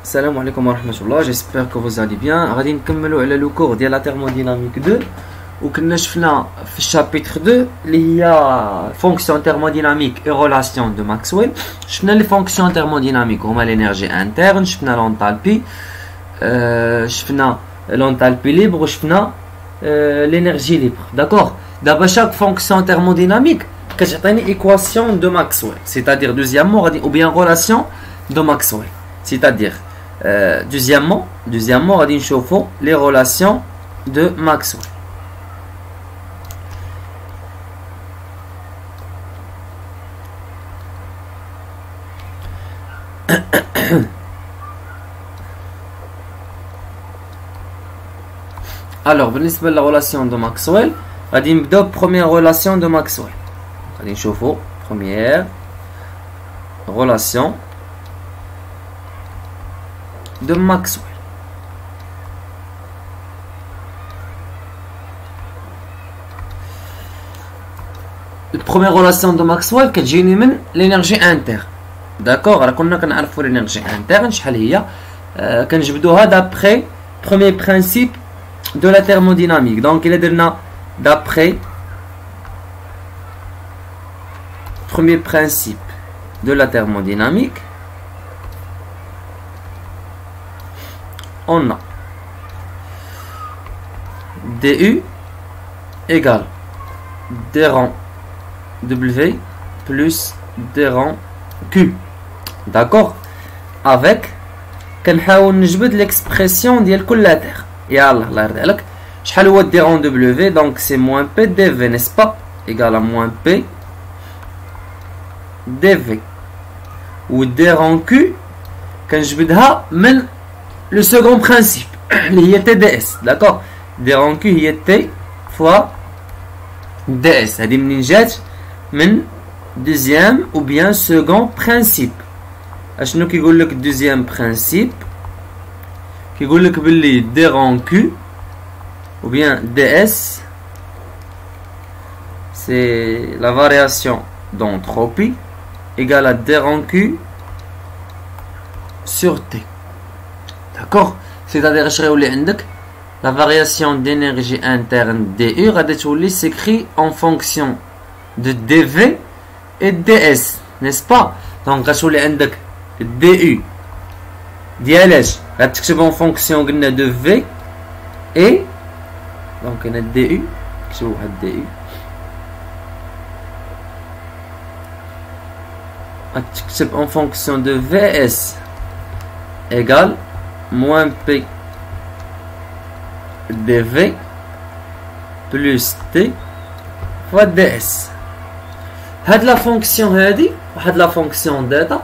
Salam alaikum wa rahmatullah, j'espère que vous allez bien. غادي نكملوا على لو كور ديال لا thermodynamique 2 وكنا شفنا في الشابيتر 2 اللي هي فونكسيون thermodynamique et relation de Maxwell. شفنا لي فونكسيون thermodynamique هما l'énergie interne, شفنا l'enthalpie, شفنا l'enthalpie libre وشفنا l'énergie libre. D'accord. دابا chaque fonction thermodynamique كتعطيني équation de Maxwell, c'est-à-dire deuxièmement غادي ou bien relation de Maxwell. C'est-à-dire deuxièmement غادي نشوفوا les relations de Maxwell. Alors بالنسبة la relation de Maxwell غادي نبداو première relation de Maxwell. غادي نشوفوا première relation de Maxwell. La première relation de Maxwell كتجيني من l'énergie interne. D'accord. راه كنا كنعرفوا l'énergie interne شحال هي كنجبدوها d'après premier principe de la thermodynamique. Donc il est درنا d'après premier principe de la thermodynamique, on a du égale d rang W plus d rang Q. D'accord. Avec كنحاول نجبد l'expression ديال كل تيغ. يلا الله يرضي عليك. شحال هو d rang W؟ donc c'est moins P dV, n'est-ce pas, égal à moins P dV. ou d rang Q كنجبدها من le second principe اللي هي TDS. d'accord. d rang Q هي T fois DS. هذه منين جات؟ من deuxième ou bien second principe. اشنو كيقول لك deuxième principe؟ كيقول لك باللي d rang Q ou bien DS c'est la variation d'entropie égale à d rang Q sur T. D'accord. C'est-à-dire اش غيولي عندك la variation d'énergie interne DU غادي تولي s'écrit en fonction de dV et ds, n'est-ce pas. donc غتولي عندك DU ديالاش غتكتب en fonction قلنا de V et donc هنا DU نكتبو واحد DU غتكتب en fonction de VS égale moins P dV plus T fois ds. هاد la fonction هادي واحد la fonction data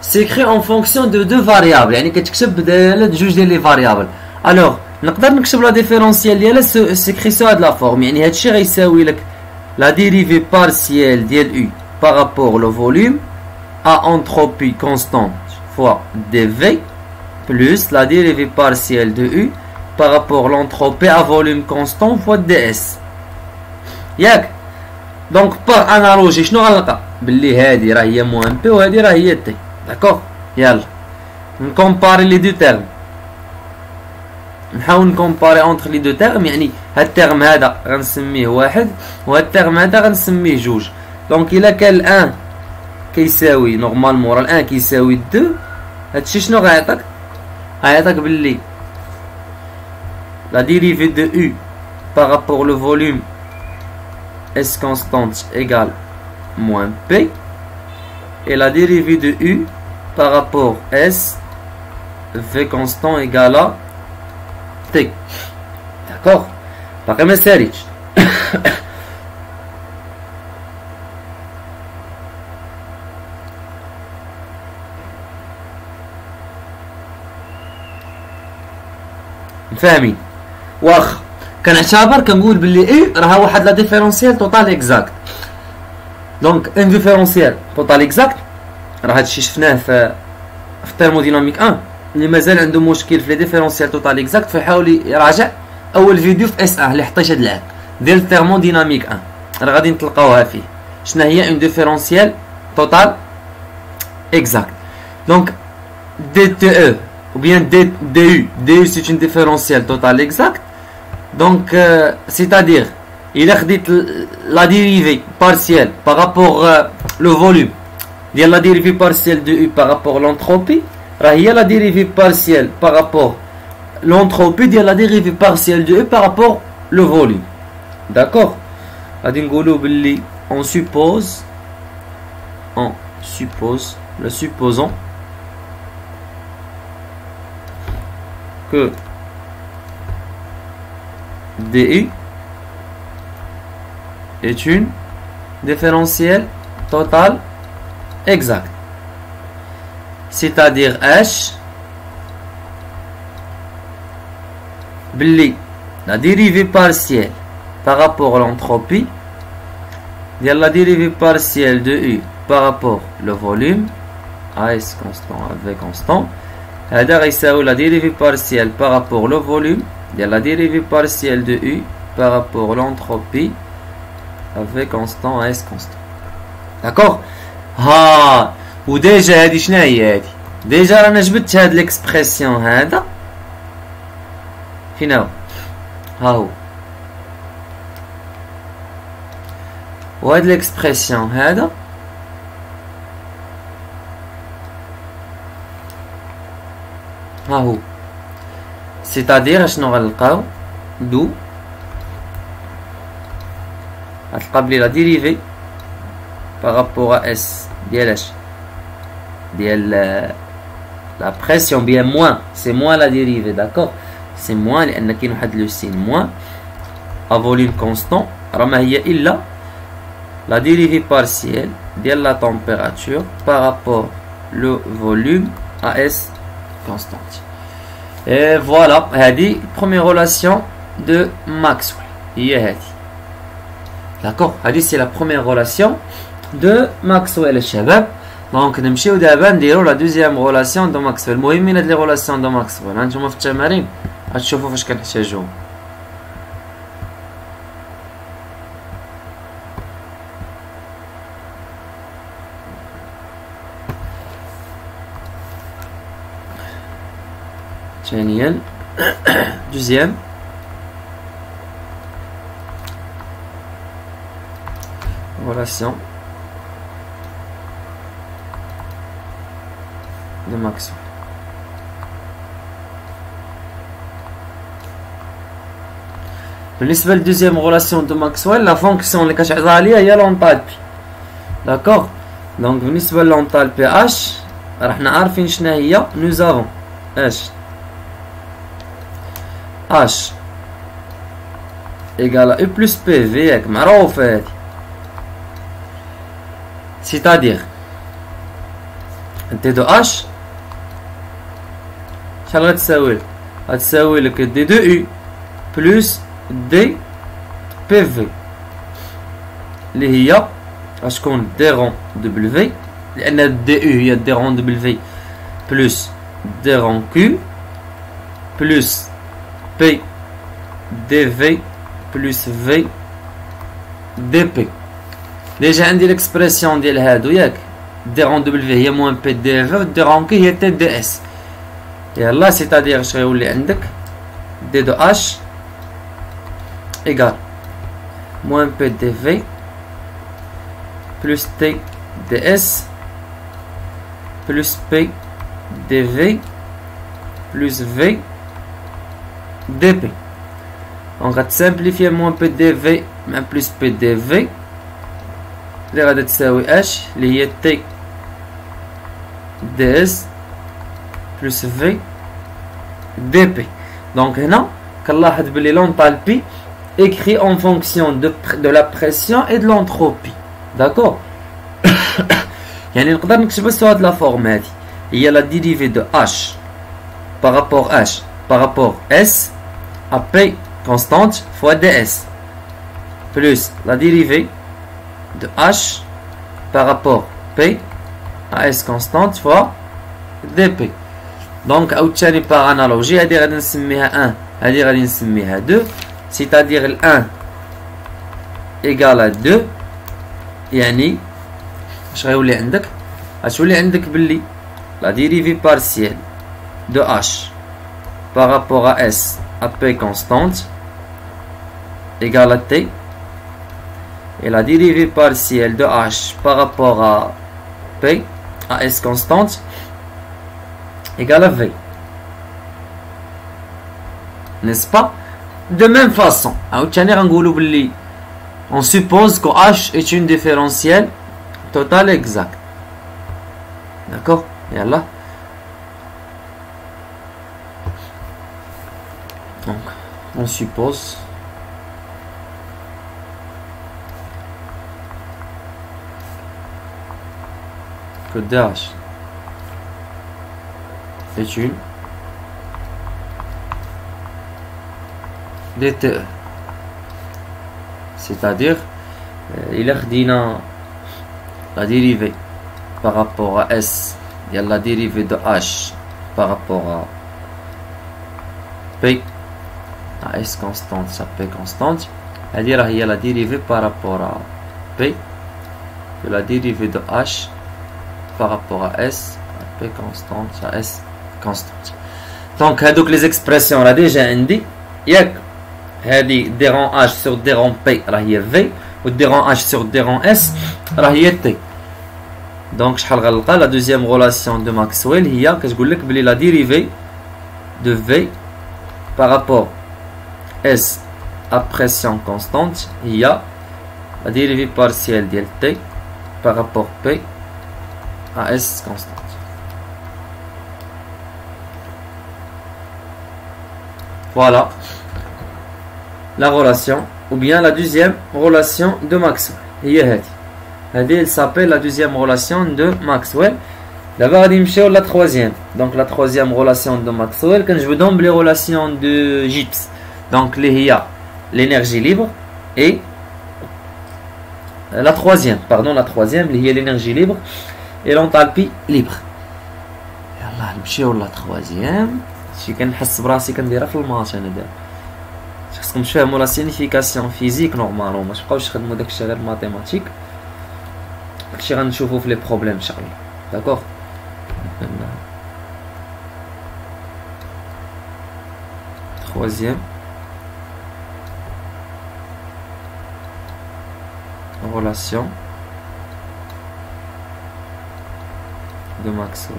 s'écrit en fonction de deux variables, يعني كتكتب بدالة جوج ديال لي فاريابل. alors نقدر نكتب لا ديفيرونسيال ديالها سيكري سو هاد لا فورم، يعني هادشي غيساوي لك la dérivée partielle ديال U par rapport au volume à entropie constante fois dV plus la dérivée partielle de U par rapport à l'entropie à volume constant fois ds. ياك. donc par analogie شنو غنلقى؟ باللي هادي راه هي موان بي وهادي راه هي تي. داكوغ. يلا نكومباري لي دو تيرم، نحاول نكومباري اونتر لي دو تيرم. يعني هاد التيرم هذا غنسميه واحد وهاد التيرم هذا غنسميه جوج. دونك الا كان الان كيساوي نورمالمون راه الان كيساوي 2، هادشي شنو غيعطيك؟ غيعطيك باللي la dérivée de U par rapport au volume S constante égale moins P et la dérivée de U par rapport S V constant égale à T. d'accord. باقي ما ساليتش. فاهمين؟ واخ كنعتبر كنقول باللي اي راه واحد لا ديفيرونسيال توتال اكزاكت. دونك ان ديفيرونسيال توتال اكزاكت راه هادشي شفناه في الثيرموديناميك 1. اللي مازال عنده مشكل في لي ديفيرونسيال توتال اكزاكت فيحاول يراجع اول فيديو في اس 1 اللي حطيت هاد العام ديال الثيرموديناميك 1 راه غادي نتلقاوها فيه. شنو هي ان ديفيرونسيال توتال exact. Donc DTE ou bien du. Du c'est une différentielle totale exacte. Donc c'est-à-dire il a la dérivée partielle par rapport le volume. Il y a la dérivée partielle de U par rapport à l'entropie. Il y a la dérivée partielle par rapport à l'entropie. Il y a la dérivée partielle de U par rapport le volume. D'accord? On suppose, le supposons que du est une différentielle totale exacte. C'est-à-dire H la dérivée partielle par rapport à l'entropie, il y a la dérivée partielle de U par rapport au volume, AS constant avec constant, la dérivée partielle par rapport au volume, il y a la dérivée partielle de U par rapport à l'entropie avec constant AS constant. D'accord? ou déjà هذه شنو هي هذه déjà رانا جبت هاد l'expression هذا فين هو ها هو وهاد l'expression هذا ها هو c'est-à-dire شنو غنلقاو دو غتلقى بلي لا ديريفي par rapport à S ديال la pression bien moins c'est moins la dérivée d'accord c'est moins لأن كاين واحد لو سين moins à volume constant راه ما هي إلا la dérivée partielle ديال la température par rapport le volume à S constante. Et voilà هذه première relation de Maxwell هي هذه d'accord هذه c'est la première relation de Maxwell الشباب. دونك نمشيو دابا نديرو لا دوزيام غولاسيون دو ماكسويل. المهم من هاد لي غولاسيون دو ماكسويل هانتوما في التمارين غتشوفو فاش كنحتاجوهم. ثانيا دوزيام غولاسيون de Maxwell. بالنسبة للدوزيام غولاسيون دو ماكسويل لا فونكسيون اللي كتعطى عليها هي لونطالبي داكوغ. دونك بالنسبة لونطالبي اش راه حنا عارفين شنا هي نو زافون اش ايكال او بلس بي في ياك معروفة هادي سيتادير دي دو اش شحال غتساوي غتساوي لك دي دو يو بلس دي بي في اللي هي غتكون دي رون دبليو لان دي يو هي دي رون دبليو بلس دي رون كيو بلس بي دي في بلس في دي بي. ديجا عندي ليكسبرسيون ديال هادو ياك دي رون دبليو هي موان بي دي في دي رون كي هي تي دي اس. يلا سيتادير اش غيولي عندك دي دو اش ايكال موان بي دي في بلس تي دي اس بلس بي دي في بلس في دي بي. دونك غتسامبليفي موان بي دي في مع بلس بي دي في اللي غادا تساوي اش اللي هي تي دي اس بلس في دي بي. دونك هنا كنلاحظ بلي لونطالبي écrit en fonction de la pression et de l'entropie d'accord. يعني نقدر نكتبها سوا هاد لا فورم هادي هي لا ديريفي دو اش par rapport h par rapport s à p constante fois ds plus la dérivée de h par rapport p à s constante fois dp. donc عاوتاني par analogie هادي غادي نسميها 1 هادي غادي نسميها 2 c'est-à-dire ال 1 égal à 2 يعني اش غيولي عندك غتولي عندك باللي لا ديريفي بارسيال de h par rapport à s à p constante égale à t, et la dérivée partielle de h par rapport à p à s constante égale à v. N'est-ce pas? De même façon, on suppose que h est une différentielle totale exacte. D'accord? Et là, donc on suppose que DH est une DTE, c'est-à-dire il a la dérivée par rapport à S, il y a la dérivée de H par rapport à P, à S constante, ça P constante, c'est-à-dire il y a la dérivée par rapport à P de la dérivée de H par rapport à S, à P constante, à S constante. Donc, les expressions, on a déjà indiqué, il y a d rang H sur d rang P, c'est V, ou d rang H sur d rang S, c'est T. Donc, la deuxième relation de Maxwell, il y a la dérivée de V par rapport à S à pression constante, il y a la dérivée partielle de T par rapport à P à S constante. Voilà la relation, ou bien la deuxième relation de Maxwell. Elle s'appelle la deuxième relation de Maxwell. D'abord, la troisième. Donc, la troisième relation de Maxwell, quand je vous donne les relations de Gibbs. Donc, il y a l'énergie libre et la troisième, il y a l'énergie libre et l'enthalpie libre. Yallah, نمشيو la troisième. شي كنحس براسي كنديرها في الماتش انا دابا. خصكم تفهموا لا سينيفيكاسيون فيزيك نورمالمون، ما تبقاوش تخدموا داكشي غير ماتيماتيك. داكشي غنشوفوا في لي بروبليم ان شاء الله. داكوغ. Troisième relation de Maxwell.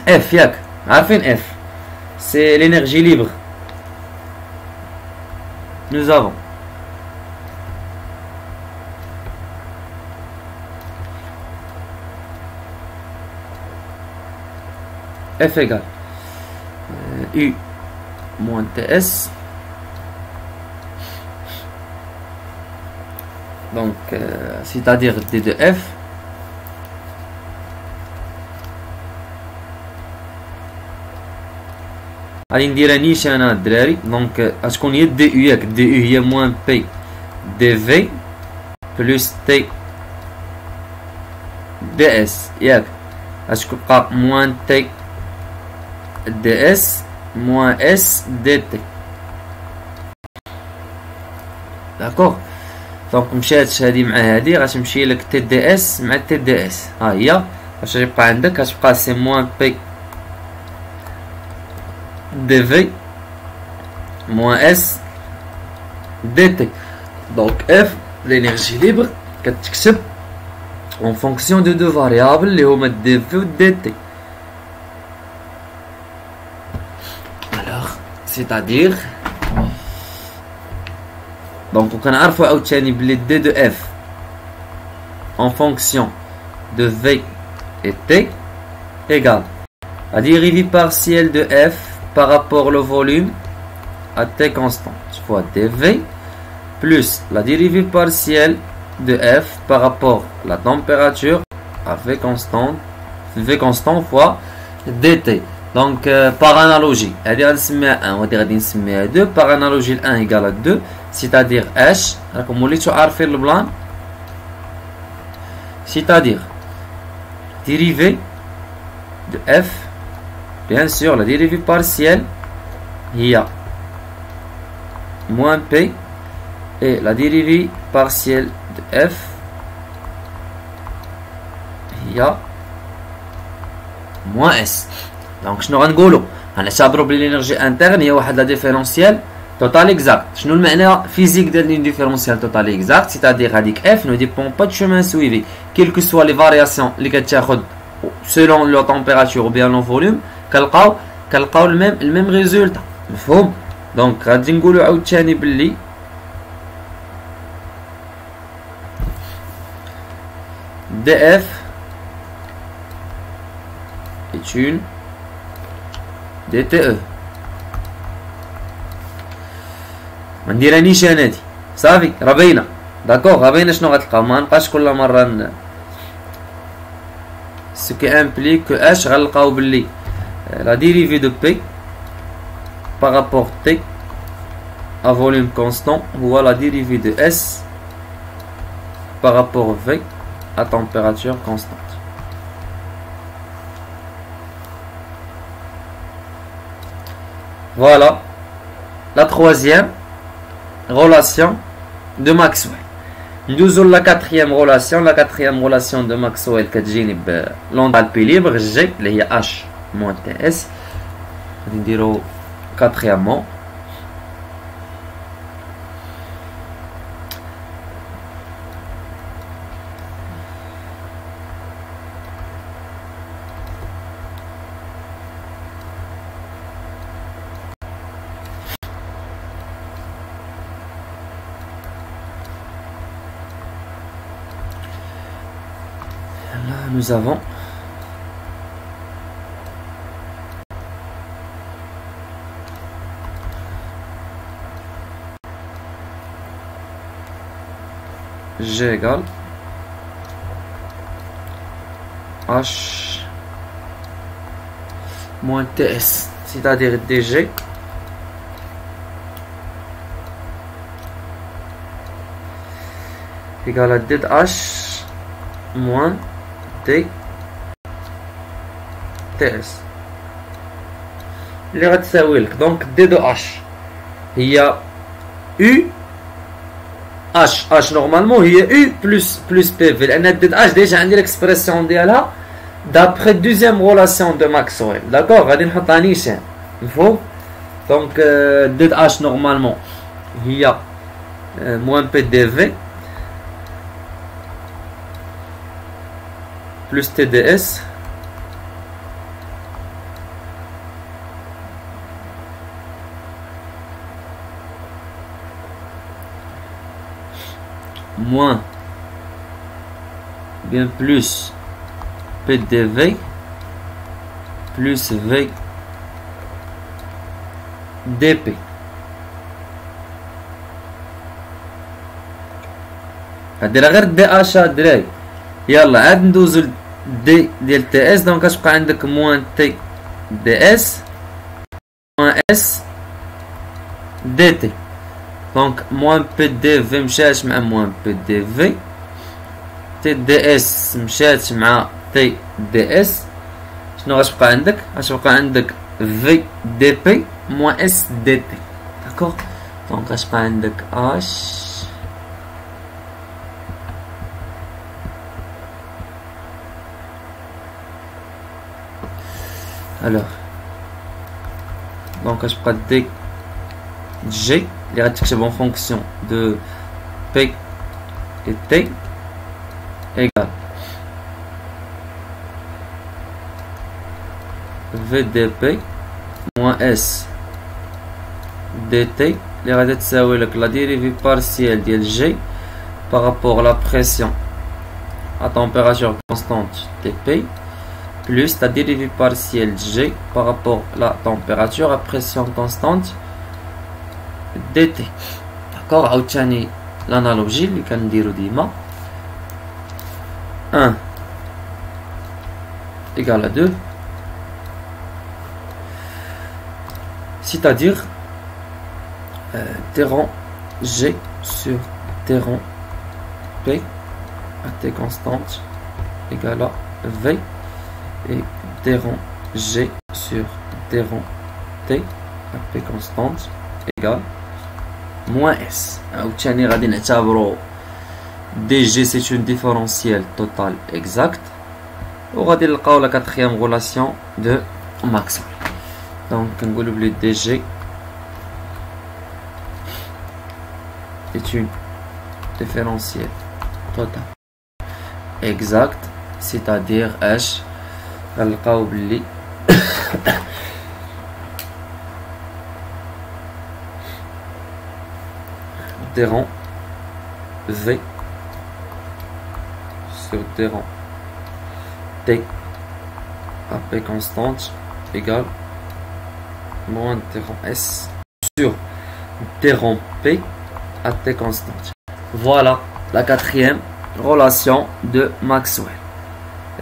F, yak, عارفين F, c'est l'énergie libre. Nous avons F égale U moins TS. Donc, c'est-à-dire D de F غادي نديرها نيشان الدراري. دونك غتكون هي دي يو، ياك دي يو هي موان بي دي في بلس تي دي اس، ياك غتبقى موان تي دي اس موان اس دي تي. داكوغ. دونك مشات هادي مع هادي غتمشي لك تي دي اس مع تي دي اس. ها هي اش غيبقى عندك؟ غتبقى سي موان بي dv moins s dt. Donc F, l'énergie libre, qu'est-ce en fonction de deux variables, les hommes dv ou dt. Alors, c'est-à-dire, donc on a obtenu les d de f en fonction de v et t égale la dérivée partielle de f par rapport au volume à t constante fois dv plus la dérivée partielle de f par rapport à la température à v constant fois dt. Donc par analogie, on va dire 1 on va dire 2, par analogie 1 égale à 2, c'est-à-dire h, comme vous l'avez fait le blanc, c'est-à-dire dérivée de f. Bien sûr, la dérivée partielle, il y a moins P et la dérivée partielle de F هي moins S. Donc شنو غنقولوا؟ غنعتبروا بلي l'énergie interne هي واحد لا ديفيرونسيال توتال اكزاكت. شنو المعنى فيزيك ديال لين ديفيرونسيال توتال اكزاكت؟ سيتادير هذيك اف نو ديبون با دو شومان سويفي كيل كو سوا لي فارياسيون اللي كتاخذ سيلون لو تمبيراتور او بيان لو فوليوم كنلقاو الميم ريزولتا. مفهوم؟ دونك غادي نقولوا عاوتاني بلي df est une DTE. ما نديرانيش انا هادي صافي راه باينه. داكوغ راه باينه شنو غتلقاو. ما نبقاش كل مره سو كي امبليك كو اش غنلقاو بلي لا ديريفي دو بي بارابور تي ا فوليوم كونستون هو لا ديريفي دو اس بارابور في ا تمبيراتور كونستانت. Voilà la troisième relation de Maxwell. Nous avons la quatrième relation. La quatrième relation de Maxwell qui est l'enthalpie libre G, qui est H moins TS. On dirait quatrièmement. Nous avons G égale H moins TS, c'est-à-dire DG égale à DH moins T TS اللي غتساوي لك دونك دي دو اش هي U H نورمالمون هي U بلس بي في لان دي اش ديجا عندي ليكسبرسيون ديالها دابخي دوزيام رولاسيون دو ماكسويل. داكوغ غادي نحطها نيشان. مفهوم؟ دونك دي اش نورمالمون هي موان بي دي في plus TDS moins bien plus PDV plus V DP. هادي راه غير دي اش دراري. يلا عاد ندوزو دي ديال تي اس. دونك كتبقى عندك موان تي دي اس موان اس دي تي. دونك موان بي دي في مشات مع موان بي دي في تي دي اس مشات مع تي دي اس. شنو غتبقى عندك؟ غتبقى عندك في دي بي موان اس دي تي. داكوغ دونك غتبقى عندك اش alors donc je prends D G les réactions en fonction de P et T égale VDP moins S DT les réactions avec la dérivée partielle de G par rapport à la pression à température constante TP plus la dérivée partielle G par rapport à la température à pression constante dt. D'accord? عاوتاني l'analogie اللي كنديرو ديما 1 égale à 2 c'est-à-dire terrain G sur terrain P à T constante égale à V et terrain G sur terrain T à P constante égale moins S. عاوتاني غادي نعتبرو DG c'est une différentielle totale exacte وغادي نلقاو لا quatrième relation de Maxwell. Donc كنقولو بلي DG est une différentielle totale exacte, c'est-à-dire H غنلقاو بلي des rangs V sur des rangs T à P constante égale moins des rangs S sur des rangs P à T constante. Voilà la quatrième relation de Maxwell.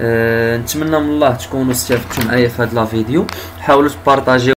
نتمنى من الله تكونوا استفدتوا معايا في هذا الفيديو. حاولوا تبارطاجيو